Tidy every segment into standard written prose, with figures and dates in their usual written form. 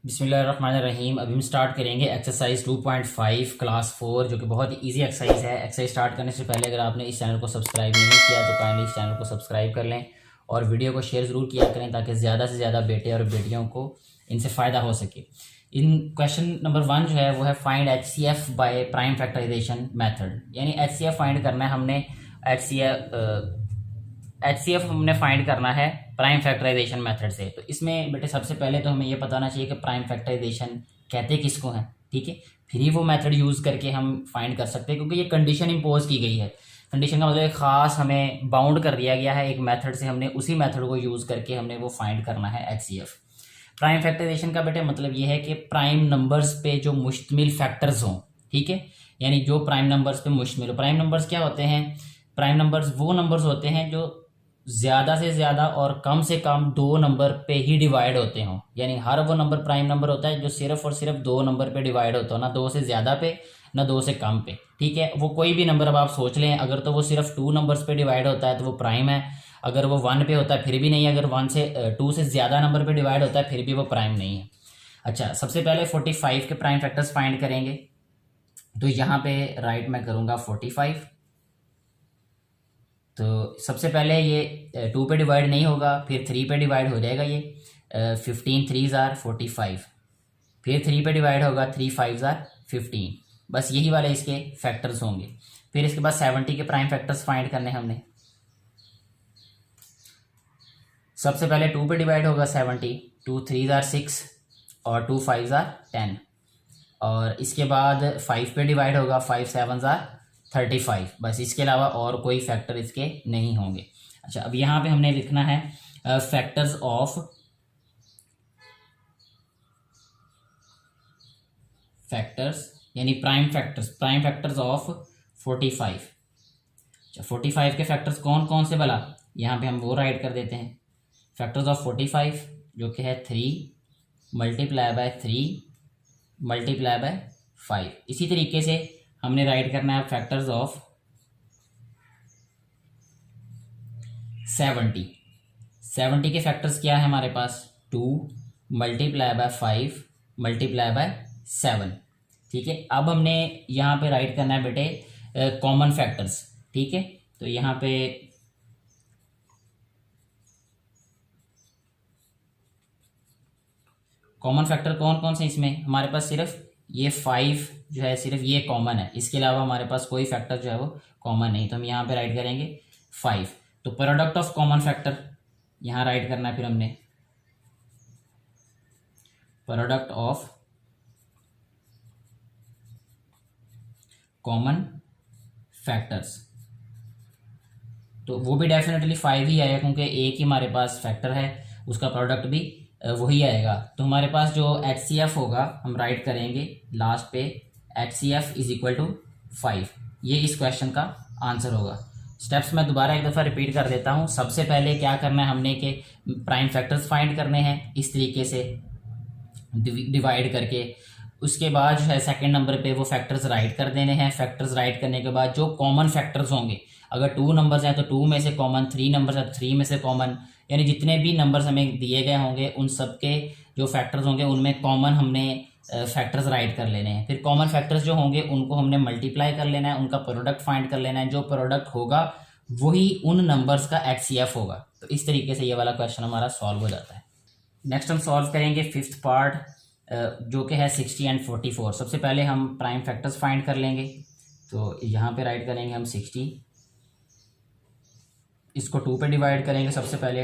बिस्मिल्लाहिर्रहमानिर्रहीम। अभी हम स्टार्ट करेंगे एक्सरसाइज 2.5 क्लास 4, जो कि बहुत ही इजी एक्सरसाइज है। एक्सरसाइज स्टार्ट करने से पहले अगर आपने इस चैनल को सब्सक्राइब नहीं किया तो काइंडली इस चैनल को सब्सक्राइब कर लें और वीडियो को शेयर ज़रूर किया करें ताकि ज़्यादा से ज़्यादा बेटे और बेटियों को इनसे फ़ायदा हो सके। इन क्वेश्चन नंबर 1 जो है वो है find HCF by prime factorisation method, यानी HCF फाइंड करना है हमने। HCF हमने फाइंड करना है प्राइम फैक्टराइजेशन मेथड से। तो इसमें बेटे सबसे पहले तो हमें ये पता होना चाहिए कि प्राइम फैक्टराइजेशन कहते किसको हैं, ठीक है। फिर ही वो मेथड यूज़ करके हम फाइंड कर सकते हैं, क्योंकि ये कंडीशन इम्पोज की गई है। कंडीशन का मतलब एक ख़ास हमें बाउंड कर दिया गया है एक मेथड से, हमने उसी मेथड को यूज़ करके हमने वो फाइंड करना है HCF। प्राइम फैक्टराइजेशन का बेटे मतलब ये है कि प्राइम नंबर्स पे जो मुश्तमिल फैक्टर्स हों, ठीक है, यानी जो प्राइम नंबर्स पे मुश्तमिल हो। प्राइम नंबर्स क्या होते हैं? प्राइम नंबर्स वो नंबर्स होते हैं जो ज़्यादा से ज़्यादा और कम से कम दो नंबर पे ही डिवाइड होते हों। यानी हर वो नंबर प्राइम नंबर होता है जो सिर्फ और सिर्फ दो नंबर पे डिवाइड होता हो, ना दो से ज़्यादा पे ना दो से कम पे, ठीक है। वो कोई भी नंबर अब आप सोच लें, अगर तो वो सिर्फ टू नंबर्स पे डिवाइड होता है तो वो प्राइम है, अगर वो 1 पे होता है फिर भी नहीं, अगर 2 से ज़्यादा नंबर पे डिवाइड होता है फिर भी वो प्राइम नहीं है। अच्छा, सबसे पहले 45 के प्राइम फैक्टर्स फाइंड करेंगे। तो यहाँ पे राइट मैं करूँगा 45। तो सबसे पहले ये 2 पे डिवाइड नहीं होगा, फिर 3 पे डिवाइड हो जाएगा। ये 15 3 ज़ार 45, फिर 3 पे डिवाइड होगा, 3 5 ज़ार 15। बस यही वाले इसके फैक्टर्स होंगे। फिर इसके बाद 70 के प्राइम फैक्टर्स फाइंड करने हमने। सबसे पहले 2 पे डिवाइड होगा 70, 2 3 ज़ार 6 और 2 5 ज़ार 10। और इसके बाद 5 पे डिवाइड होगा, 5 7 ज़ार 35। बस इसके अलावा और कोई फैक्टर इसके नहीं होंगे। अच्छा, अब यहाँ पे हमने लिखना है फैक्टर्स ऑफ फैक्टर्स, यानी प्राइम फैक्टर्स ऑफ 45। अच्छा, 45 के फैक्टर्स कौन कौन से भला, यहाँ पे हम वो राइट कर देते हैं। फैक्टर्स ऑफ 45 जो कि है 3 मल्टीप्लाई बाय 3 मल्टीप्लाई बाय 5। इसी तरीके से हमने राइट करना है फैक्टर्स ऑफ 70 के फैक्टर्स क्या है हमारे पास, 2 मल्टीप्लाई बाय 5 मल्टीप्लाई बाय 7, ठीक है। अब हमने यहाँ पे राइट करना है बेटे कॉमन फैक्टर्स, ठीक है। तो यहाँ पे कॉमन फैक्टर कौन कौन से इसमें हमारे पास, सिर्फ ये 5 जो है सिर्फ ये कॉमन है, इसके अलावा हमारे पास कोई फैक्टर जो है वो कॉमन नहीं। तो हम यहाँ पे राइट करेंगे 5। तो प्रोडक्ट ऑफ कॉमन फैक्टर यहाँ राइट करना है। फिर हमने प्रोडक्ट ऑफ कॉमन फैक्टर्स, तो वो भी डेफिनेटली 5 ही आएगा, क्योंकि एक ही हमारे पास फैक्टर है, उसका प्रोडक्ट भी वही आएगा। तो हमारे पास जो HCF होगा हम राइट करेंगे लास्ट पे, HCF इज इक्वल टू 5। ये इस क्वेश्चन का आंसर होगा। स्टेप्स मैं दोबारा एक दफ़ा रिपीट कर देता हूँ। सबसे पहले क्या करना है हमने कि प्राइम फैक्टर्स फाइंड करने हैं इस तरीके से डिवाइड करके। उसके बाद जो है सेकंड नंबर पे वो फैक्टर्स राइट कर देने हैं। फैक्टर्स राइट करने के बाद जो कॉमन फैक्टर्स होंगे, अगर 2 नंबर्स हैं तो 2 में से कॉमन, 3 नंबर्स हैं तो 3 में से कॉमन, यानी जितने भी नंबर्स हमें दिए गए होंगे उन सब के जो फैक्टर्स होंगे उनमें कॉमन हमने फैक्टर्स राइट कर लेने हैं। फिर कॉमन फैक्टर्स जो होंगे उनको हमने मल्टीप्लाई कर लेना है, उनका प्रोडक्ट फाइंड कर लेना है। जो प्रोडक्ट होगा वही उन नंबर्स का HCF होगा। तो इस तरीके से ये वाला क्वेश्चन हमारा सॉल्व हो जाता है। नेक्स्ट हम सॉल्व करेंगे 5th पार्ट, जो कि है 60 एंड 44। सबसे पहले हम प्राइम फैक्टर्स फाइंड कर लेंगे। तो यहाँ पे राइट करेंगे हम 60, इसको 2 पे डिवाइड करेंगे। सबसे पहले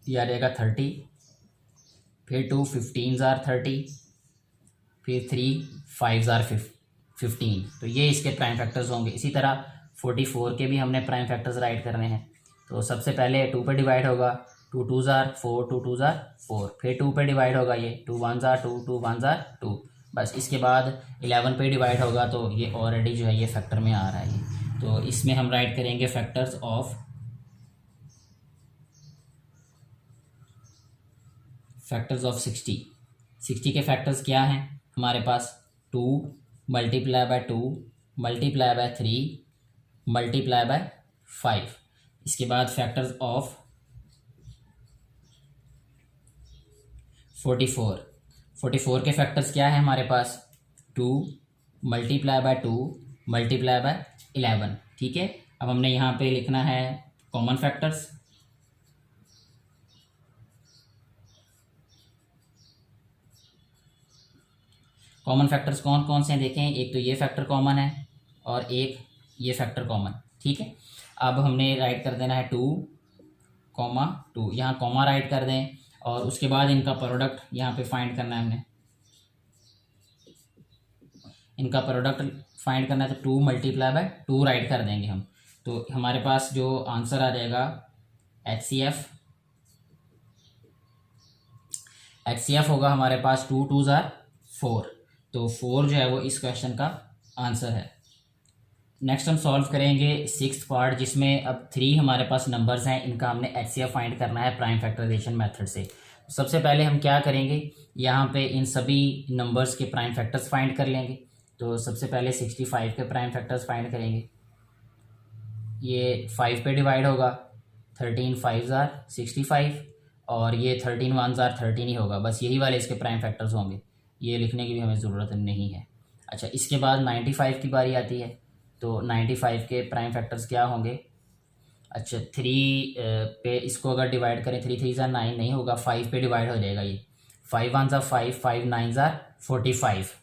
ये आ जाएगा 30, फिर 2 15 ज़ार 30, फिर 3 5 ज़ार 15। तो ये इसके प्राइम फैक्टर्स होंगे। इसी तरह 44 के भी हमने प्राइम फैक्टर्स राइट करने हैं। तो सबसे पहले 2 पे डिवाइड होगा, 2 2 ज़ार 4, 2 2 ज़ार 4, फिर 2 पे डिवाइड होगा, ये 2 1 ज़ार 2, 2 1 ज़ार 2। बस इसके बाद 11 पे डिवाइड होगा, तो ये ऑलरेडी जो है ये फैक्टर में आ रहा है ये। तो इसमें हम राइट करेंगे फैक्टर्स ऑफ 60 के फैक्टर्स क्या हैं हमारे पास, 2 multiply by 2 multiply by 3 multiply by 5। इसके बाद फैक्टर्स ऑफ 44 44 के फैक्टर्स क्या है हमारे पास, 2 मल्टीप्लाई बाय 2 मल्टीप्लाई बाय 11। ठीक है, अब हमने यहाँ पे लिखना है कॉमन फैक्टर्स। कॉमन फैक्टर्स कौन कौन से हैं देखें, एक तो ये फैक्टर कॉमन है और एक ये फैक्टर कॉमन। ठीक है, अब हमने राइट कर देना है 2 कॉमा 2, यहाँ कॉमा राइट कर दें और उसके बाद इनका प्रोडक्ट यहाँ पे फाइंड करना है हमने। इनका प्रोडक्ट फाइंड करना है तो 2 मल्टीप्लाई बाय 2 राइट कर देंगे हम। तो हमारे पास जो आंसर आ जाएगा HCF होगा हमारे पास 2 2 ज़ार 4। तो 4 जो है वो इस क्वेश्चन का आंसर है। नेक्स्ट हम सॉल्व करेंगे 6th पार्ट, जिसमें अब 3 हमारे पास नंबर्स हैं, इनका हमने HCF फाइंड करना है प्राइम फैक्टराइजेशन मेथड से। सबसे पहले हम क्या करेंगे, यहाँ पे इन सभी नंबर्स के प्राइम फैक्टर्स फाइंड कर लेंगे। तो सबसे पहले 65 के प्राइम फैक्टर्स फाइंड करेंगे। ये 5 पे डिवाइड होगा, 13 5 ज़ार 65 और ये 13 1 ज़ार 13 ही होगा, बस यही वाले इसके प्राइम फैक्टर्स होंगे, ये लिखने की भी हमें ज़रूरत नहीं है। अच्छा, इसके बाद 95 की बारी आती है। तो 95 के प्राइम फैक्टर्स क्या होंगे, अच्छा 3 पे इसको अगर डिवाइड करें 3 3 ज़ार 9 नहीं होगा, 5 पे डिवाइड हो जाएगा ये, 5 1 ज़ार 5 5 9 ज़ार 45।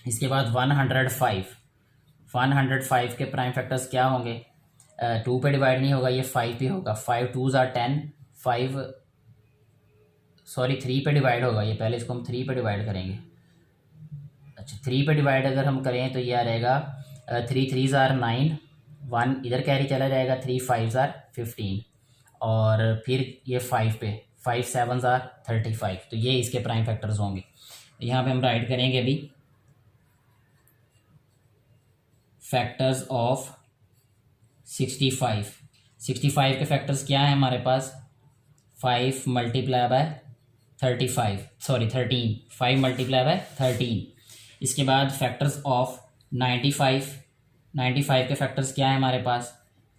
इसके बाद 105 के प्राइम फैक्टर्स क्या होंगे, 2 पे डिवाइड नहीं होगा, ये 5 पे होगा, 5 2 ज़ार 10 3 पे डिवाइड होगा ये, पहले इसको हम 3 पे डिवाइड करेंगे। अच्छा 3 पे डिवाइड अगर हम करें तो ये आ रहेगा 3 3 ज़ार 9, 1 इधर कैरी चला जाएगा, 3 5 ज़ार 15 और फिर ये 5 पे 5 7 ज़ार 35। तो ये इसके प्राइम फैक्टर्स होंगे। यहाँ पे हम राइट करेंगे अभी फैक्टर्स ऑफ 65 के फैक्टर्स क्या है हमारे पास, 5 मल्टीप्लाई बाय 13 5 मल्टीप्लाई बाय 13। इसके बाद फैक्टर्स ऑफ 95 के फैक्टर्स क्या है हमारे पास,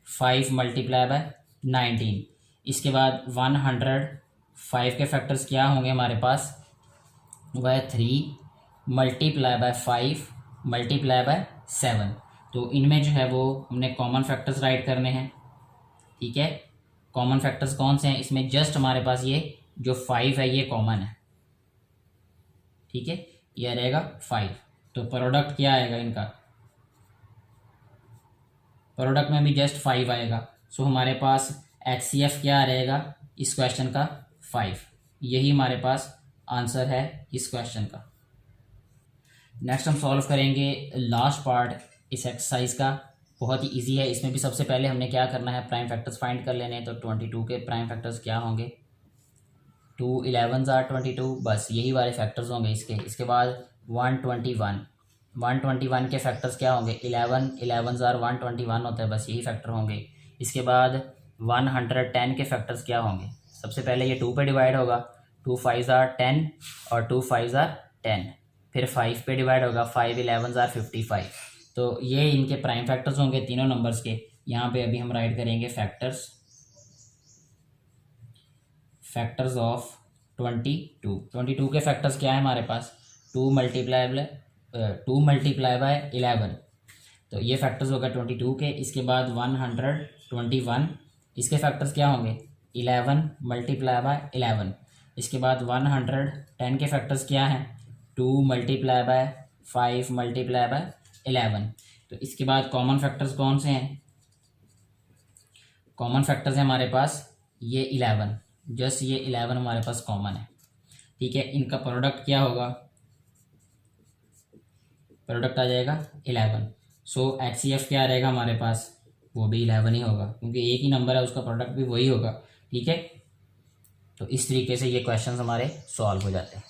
5 मल्टीप्लाई बाय 19। इसके बाद 105 के फैक्टर्स क्या होंगे हमारे पास, वह 3 मल्टीप्लाई बाय 5 मल्टीप्लाई बाय 7। तो इनमें जो है वो हमने कॉमन फैक्टर्स राइट करने हैं। ठीक है, कॉमन फैक्टर्स कौन से हैं, इसमें जस्ट हमारे पास ये जो 5 है ये कॉमन है। ठीक है, ये रहेगा 5। तो प्रोडक्ट क्या आएगा इनका, प्रोडक्ट में भी जस्ट 5 आएगा। सो हमारे पास HCF क्या रहेगा इस क्वेश्चन का, 5। यही हमारे पास आंसर है इस क्वेश्चन का। नेक्स्ट हम सॉल्व करेंगे लास्ट पार्ट इस एक्सरसाइज का, बहुत ही इजी है। इसमें भी सबसे पहले हमने क्या करना है, प्राइम फैक्टर्स फाइंड कर लेने हैं। तो 22 के प्राइम फैक्टर्स क्या होंगे, 2 11 ज़ार 22, बस यही वाले फैक्टर्स होंगे इसके। इसके बाद 121 के फैक्टर्स क्या होंगे, 11 ज़ार 121 होता है, बस यही फैक्टर होंगे। इसके बाद 110 के फैक्टर्स क्या होंगे, सबसे पहले ये 2 पे डिवाइड होगा, 2 5 ज़ार 10 और 2 5 ज़ार 10, फिर 5 पे डिवाइड होगा, 5 11 ज़ार 55। तो ये इनके प्राइम फैक्टर्स होंगे तीनों नंबर्स के। यहाँ पे अभी हम राइट करेंगे फैक्टर्स ऑफ 22 के फैक्टर्स क्या है हमारे पास, 2 मल्टीप्लाई बाय 11। तो ये फैक्टर्स होगा 22 के। इसके बाद 121, इसके फैक्टर्स क्या होंगे, 11 मल्टीप्लाई बाय 11। इसके बाद 110 के फैक्टर्स क्या हैं, 2 मल्टीप्लाई बाय 5 मल्टीप्लाई बाय 11। तो इसके बाद कॉमन फैक्टर्स कौन से हैं, कॉमन फैक्टर्स हैं हमारे पास ये 11, जस्ट ये 11 हमारे पास कॉमन है। ठीक है, इनका प्रोडक्ट क्या होगा, प्रोडक्ट आ जाएगा 11। सो HCF क्या रहेगा हमारे पास, वो भी 11 ही होगा, क्योंकि एक ही नंबर है उसका प्रोडक्ट भी वही होगा। ठीक है, तो इस तरीके से ये क्वेश्चंस हमारे सॉल्व हो जाते हैं।